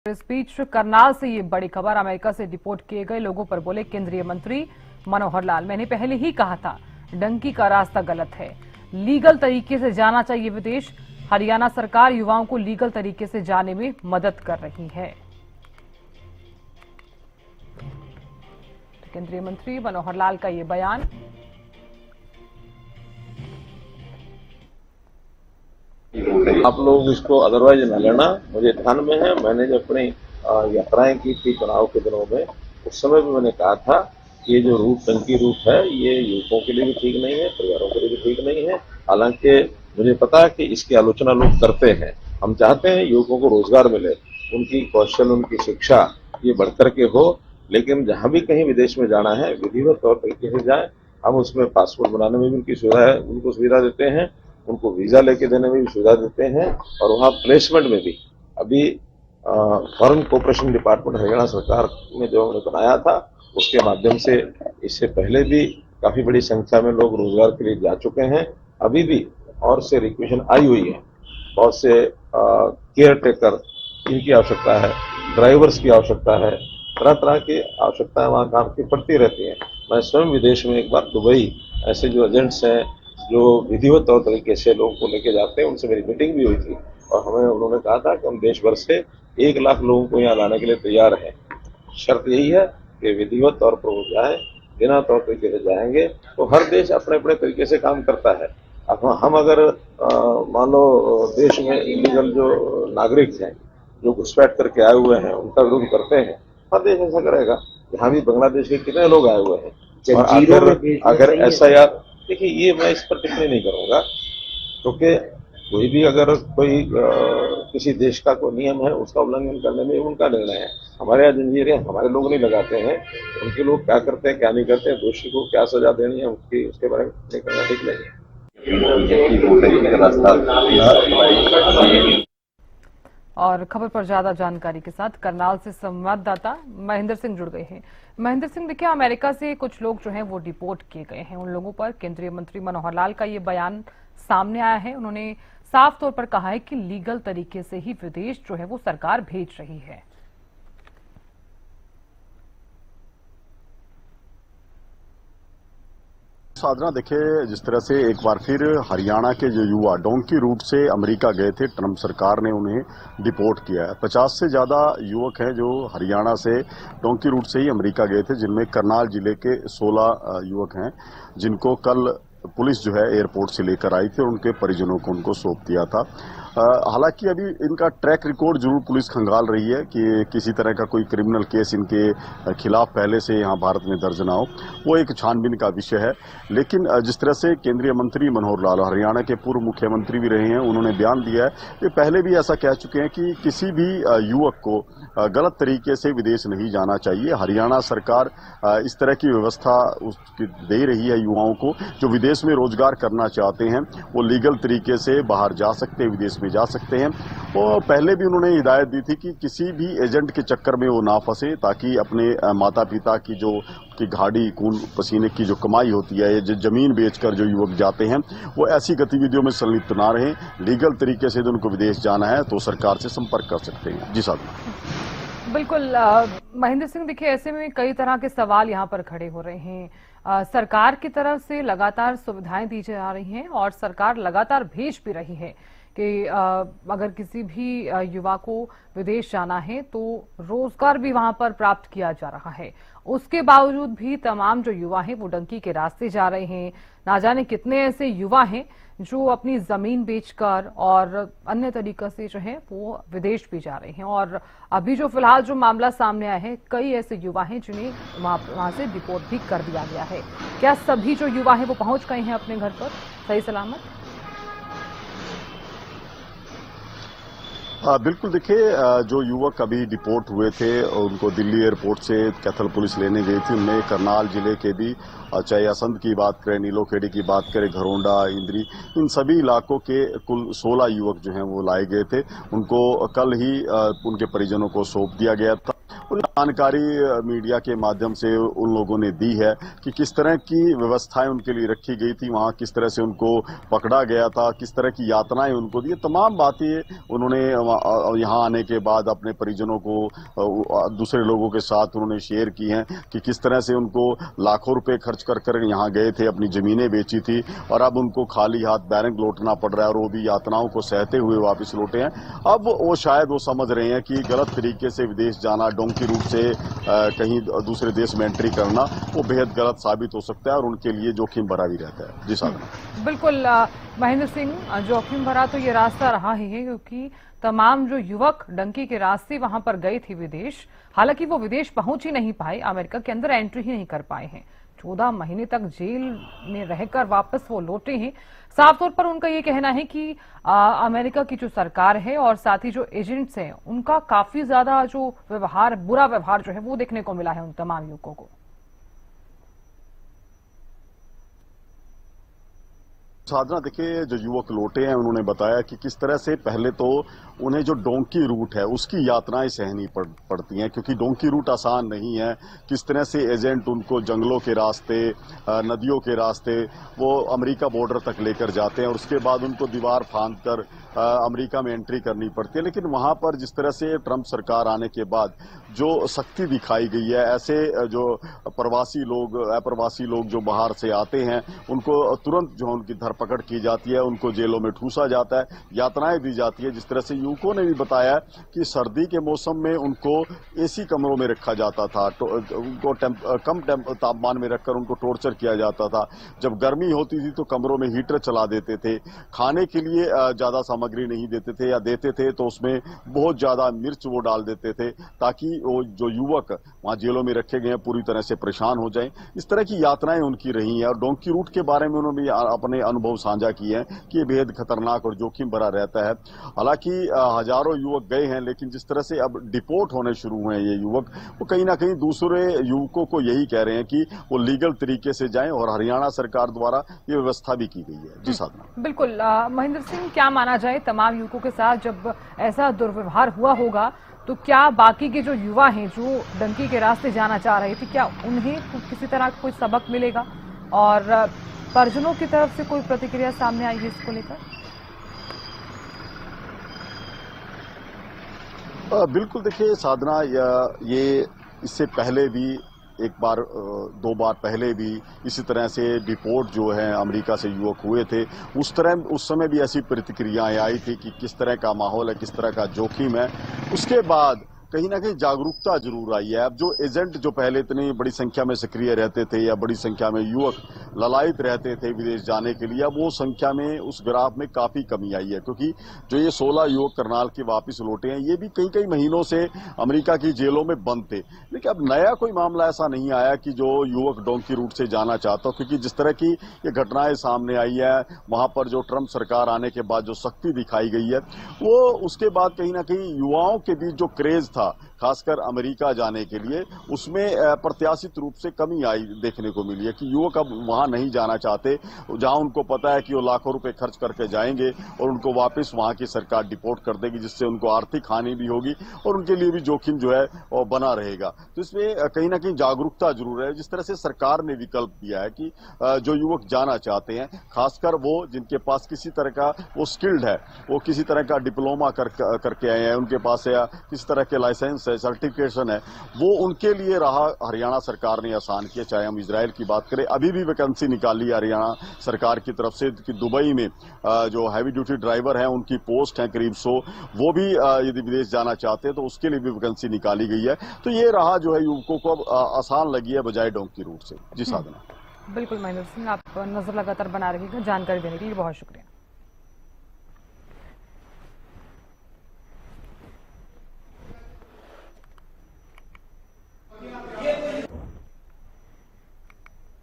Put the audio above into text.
इस बीच करनाल से ये बड़ी खबर, अमेरिका से डिपोर्ट किए गए लोगों पर बोले केंद्रीय मंत्री मनोहर लाल, मैंने पहले ही कहा था डंकी का रास्ता गलत है, लीगल तरीके से जाना चाहिए विदेश। हरियाणा सरकार युवाओं को लीगल तरीके से जाने में मदद कर रही है। तो केंद्रीय मंत्री मनोहर लाल का ये बयान। आप लोग इसको अदरवाइज न लेना, मुझे ध्यान में है। मैंने जो अपनी यात्राएं की थी चुनाव के दिनों में, उस समय भी मैंने कहा था कि ये जो रूट टंकी रूट है ये युवकों के लिए भी ठीक नहीं है, परिवारों के लिए भी ठीक नहीं है। हालांकि मुझे पता है कि इसकी आलोचना लोग करते हैं। हम चाहते हैं युवकों को रोजगार मिले, उनकी कौशल, उनकी शिक्षा ये बढ़कर के हो, लेकिन जहां भी कहीं विदेश में जाना है विधिवत तौर तरीके से जाए। हम उसमें पासपोर्ट बनाने में भी उनकी सुविधा है, उनको सुविधा देते हैं, उनको वीजा लेके देने में भी सुविधा देते हैं, और वहाँ प्लेसमेंट में भी अभी फॉरेन कोऑपरेशन डिपार्टमेंट हरियाणा सरकार ने जो हमने बनाया था उसके माध्यम से इससे पहले भी काफी बड़ी संख्या में लोग रोजगार के लिए जा चुके हैं। अभी भी और से रिक्वेशन आई हुई है, बहुत से केयर टेकर इनकी आवश्यकता है, ड्राइवर्स की आवश्यकता है, तरह तरह की आवश्यकताएं वहाँ काम की पड़ती रहती हैं। मैं स्वयं विदेश में एक बार दुबई ऐसे जो एजेंट्स हैं जो विधिवत तौर तरीके से लोगों को लेके जाते हैं, उनसे मेरी मीटिंग भी हुई थी और हमें उन्होंने कहा था कि हम देश भर से 1 लाख लोगों को यहाँ लाने के लिए तैयार हैं। शर्त यही है कि विधिवत तौर पर वो जाए, बिना तौर तरीके से जाएंगे तो हर देश अपने अपने तरीके से काम करता है। अब हम अगर मान लो देश में इलीगल जो नागरिक हैं जो घुसपैठ करके आए हुए हैं उनका विरोध करते हैं, हर देश ऐसा करेगा। यहाँ भी बांग्लादेश के कितने लोग आए हुए हैं, और अगर ऐसा यार, देखिए ये मैं इस पर टिप्पणी नहीं करूंगा, क्योंकि कोई भी अगर कोई किसी देश का कोई नियम है उसका उल्लंघन करने में उनका निर्णय है। हमारे यहाँ जंजीरें हमारे लोग नहीं लगाते हैं, उनके लोग क्या करते हैं क्या नहीं करते हैं, दोषी को क्या सजा देनी है उसकी उसके बारे में टिप्पणी करना ठीक नहीं है। और खबर पर ज्यादा जानकारी के साथ करनाल से संवाददाता महेंद्र सिंह जुड़ गए हैं। महेंद्र सिंह, देखिए अमेरिका से कुछ लोग जो हैं वो डिपोर्ट किए गए हैं, उन लोगों पर केंद्रीय मंत्री मनोहर लाल का ये बयान सामने आया है। उन्होंने साफ तौर पर कहा है कि लीगल तरीके से ही विदेश जो है वो सरकार भेज रही है। साधना, देखिए जिस तरह से एक बार फिर हरियाणा के जो युवा डोंकी रूट से अमेरिका गए थे, ट्रंप सरकार ने उन्हें डिपोर्ट किया है। 50 से ज्यादा युवक हैं जो हरियाणा से डोंकी रूट से ही अमेरिका गए थे, जिनमें करनाल जिले के 16 युवक हैं, जिनको कल पुलिस जो है एयरपोर्ट से लेकर आई थी और उनके परिजनों को उनको सौंप दिया था। हालांकि अभी इनका ट्रैक रिकॉर्ड जरूर पुलिस खंगाल रही है कि किसी तरह का कोई क्रिमिनल केस इनके खिलाफ पहले से यहाँ भारत में दर्ज ना हो, वो एक छानबीन का विषय है। लेकिन जिस तरह से केंद्रीय मंत्री मनोहर लाल, हरियाणा के पूर्व मुख्यमंत्री भी रहे हैं, उन्होंने बयान दिया है कि पहले भी ऐसा कह चुके हैं कि किसी भी युवक को गलत तरीके से विदेश नहीं जाना चाहिए। हरियाणा सरकार इस तरह की व्यवस्था दे रही है युवाओं को जो विदेश में रोजगार करना चाहते हैं, वो लीगल तरीके से बाहर जा सकते हैं, विदेश में जा सकते हैं। और पहले भी उन्होंने हिदायत दी थी कि किसी भी एजेंट के चक्कर में वो ना फंसे, ताकि अपने माता पिता की जो की गाड़ी खून पसीने की जो कमाई होती है, जो जमीन बेचकर जो युवक जाते हैं, वो ऐसी गतिविधियों में संलिप्त ना रहें। लीगल तरीके से जो उनको विदेश जाना है तो सरकार से संपर्क कर सकते हैं। जी साहब। बिल्कुल महेंद्र सिंह, देखिए ऐसे में कई तरह के सवाल यहाँ पर खड़े हो रहे हैं। सरकार की तरफ से लगातार सुविधाएं दी जा रही हैं और सरकार लगातार भेज भी रही है कि अगर किसी भी युवा को विदेश जाना है तो रोजगार भी वहां पर प्राप्त किया जा रहा है। उसके बावजूद भी तमाम जो युवा हैं वो डंकी के रास्ते जा रहे हैं। ना जाने कितने ऐसे युवा हैं जो अपनी जमीन बेचकर और अन्य तरीके से जो है वो विदेश भी जा रहे हैं। और अभी जो फिलहाल जो मामला सामने आया है, कई ऐसे युवा हैं जिन्हें वहां से डिपोर्ट भी कर दिया गया है। क्या सभी जो युवा हैं वो पहुंच गए हैं अपने घर पर सही सलामत? बिल्कुल, देखिए जो युवक अभी डिपोर्ट हुए थे उनको दिल्ली एयरपोर्ट से कैथल पुलिस लेने गई थी। उनमें करनाल जिले के भी, चाहे असंध की बात करें, नीलोखेड़ी की बात करें, घरोंडा, इंद्री, इन सभी इलाकों के कुल 16 युवक जो हैं वो लाए गए थे। उनको कल ही उनके परिजनों को सौंप दिया गया था। जानकारी मीडिया के माध्यम से उन लोगों ने दी है कि किस तरह की व्यवस्थाएं उनके लिए रखी गई थी, वहां किस तरह से उनको पकड़ा गया था, किस तरह की यातनाएं उनको दी, तमाम बातें उन्होंने यहाँ आने के बाद अपने परिजनों को दूसरे लोगों के साथ उन्होंने शेयर की हैं कि किस तरह से उनको लाखों रुपए खर्च कर यहाँ गए थे, अपनी जमीनें बेची थी और अब उनको खाली हाथ बैरंग लौटना पड़ रहा है और वो भी यातनाओं को सहते हुए वापस लौटे हैं। अब वो शायद वो समझ रहे हैं कि गलत तरीके से विदेश जाना, डोंकी रूट से कहीं दूसरे देश में एंट्री करना वो बेहद गलत साबित हो सकता है और उनके लिए जोखिम भरा भी रहता है। जी साधना। बिल्कुल महेंद्र सिंह, जोखिम भरा तो ये रास्ता रहा ही है क्योंकि तमाम जो युवक डंकी के रास्ते वहां पर गए थे विदेश, हालांकि वो विदेश पहुंच ही नहीं पाए, अमेरिका के अंदर एंट्री ही नहीं कर पाए हैं। 14 महीने तक जेल में रहकर वापस वो लौटे हैं। साफ तौर पर उनका ये कहना है कि अमेरिका की जो सरकार है और साथ ही जो एजेंट्स हैं उनका काफी ज्यादा जो व्यवहार, बुरा व्यवहार जो है वो देखने को मिला है उन तमाम युवकों को। साधना, देखिए जो युवक लौटे हैं उन्होंने बताया कि किस तरह से पहले तो उन्हें जो डोंकी रूट है उसकी यातनाएं सहनी पड़ती हैं क्योंकि डोंकी रूट आसान नहीं है। किस तरह से एजेंट उनको जंगलों के रास्ते, नदियों के रास्ते वो अमेरिका बॉर्डर तक लेकर जाते हैं और उसके बाद उनको दीवार फांद कर अमेरिका में एंट्री करनी पड़ती है। लेकिन वहां पर जिस तरह से ट्रंप सरकार आने के बाद जो सख्ती दिखाई गई है, ऐसे जो प्रवासी लोग, अप्रवासी लोग जो बाहर से आते हैं उनको तुरंत जो उनकी धरपकड़ की जाती है, उनको जेलों में ठूसा जाता है, यातनाएं दी जाती है। जिस तरह से युवकों ने भी बताया कि सर्दी के मौसम में उनको एसी कमरों में रखा जाता था, उनको कम तापमान में रखकर उनको टॉर्चर किया जाता था। जब गर्मी होती थी तो कमरों में हीटर चला देते थे। खाने के लिए ज्यादा सामग्री नहीं देते थे या देते थे तो उसमें बहुत ज्यादा मिर्च वो डाल देते थे ताकि वो जो युवक वहां जेलों में रखे गए हैं पूरी तरह से परेशान हो जाएं। इस तरह की यातनाएं उनकी रही हैं और डोंकी रूट के बारे में उन्होंने भी अपने अनुभव साझा किए हैं कि ये बेहद खतरनाक और जोखिम भरा रहता है। हालांकि हजारों युवक गए हैं लेकिन जिस तरह से अब डिपोर्ट होने शुरू हुए हैं ये युवक, वो कहीं ना कहीं दूसरे युवकों को यही कह रहे हैं कि वो लीगल तरीके से जाएं और हरियाणा सरकार द्वारा ये व्यवस्था भी की गई है। जी साधना। बिल्कुल महेंद्र सिंह, क्या माना जाए तमाम युवकों के साथ जब ऐसा दुर्व्यवहार हुआ होगा तो क्या बाकी के जो युवा हैं जो डंकी के रास्ते जाना चाह रहे थे, क्या उन्हें किसी तरह का कोई सबक मिलेगा और परिजनों की तरफ से कोई प्रतिक्रिया सामने आई है इसको लेकर? बिल्कुल, देखिए साधना, ये इससे पहले भी एक बार, 2 बार पहले भी इसी तरह से डिपोर्ट जो है अमेरिका से युवक हुए थे। उस समय भी ऐसी प्रतिक्रियाएं आई थी कि किस तरह का माहौल है, किस तरह का जोखिम है। उसके बाद कहीं ना कहीं जागरूकता जरूर आई है। अब जो एजेंट जो पहले इतनी बड़ी संख्या में सक्रिय रहते थे या बड़ी संख्या में युवक ललायित रहते थे विदेश जाने के लिए, अब वो संख्या में उस ग्राफ में काफी कमी आई है क्योंकि जो ये 16 युवक करनाल के वापस लौटे हैं ये भी कई महीनों से अमेरिका की जेलों में बंद थे। लेकिन अब नया कोई मामला ऐसा नहीं आया कि जो युवक डोंकी रूट से जाना चाहता हो, क्योंकि जिस तरह की ये घटनाएं सामने आई है वहां पर जो ट्रंप सरकार आने के बाद जो सख्ती दिखाई गई है वो उसके बाद कहीं ना कहीं युवाओं के बीच जो क्रेज था खासकर अमेरिका जाने के लिए उसमें प्रत्याशित रूप से कमी आई देखने को मिली है कि युवक अब वहां नहीं जाना चाहते जहां उनको पता है कि वो लाखों रुपए खर्च करके जाएंगे और उनको वापस वहां की सरकार डिपोर्ट कर देगी, जिससे उनको आर्थिक हानि भी होगी और उनके लिए भी जोखिम जो है वो बना रहेगा। तो इसमें कहीं ना कहीं जागरूकता जरूर है। जिस तरह से सरकार ने विकल्प दिया है कि जो युवक जाना चाहते हैं, खासकर वो जिनके पास किसी तरह का वो स्किल्ड है, वो किसी तरह का डिप्लोमा करके आए हैं, उनके पास या किसी तरह के लाइसेंस है, सर्टिफिकेशन है, वो उनके लिए रहा हरियाणा सरकार ने आसान किया। चाहे हम इजराइल की बात करें, अभी भी वैकेंसी निकाली है हरियाणा सरकार की तरफ से कि दुबई में जो हैवी ड्यूटी ड्राइवर हैं उनकी पोस्ट है करीब 100, वो भी यदि विदेश जाना चाहते हैं तो उसके लिए भी वैकेंसी निकाली गई है। तो ये रहा जो है युवकों को अब आसान लगी है बजाय डोंकी रूट से। जी साधना। बिल्कुल महेंद्र सिंह, आप नजर लगातार बना रहिएगा। जानकारी देने के लिए बहुत शुक्रिया।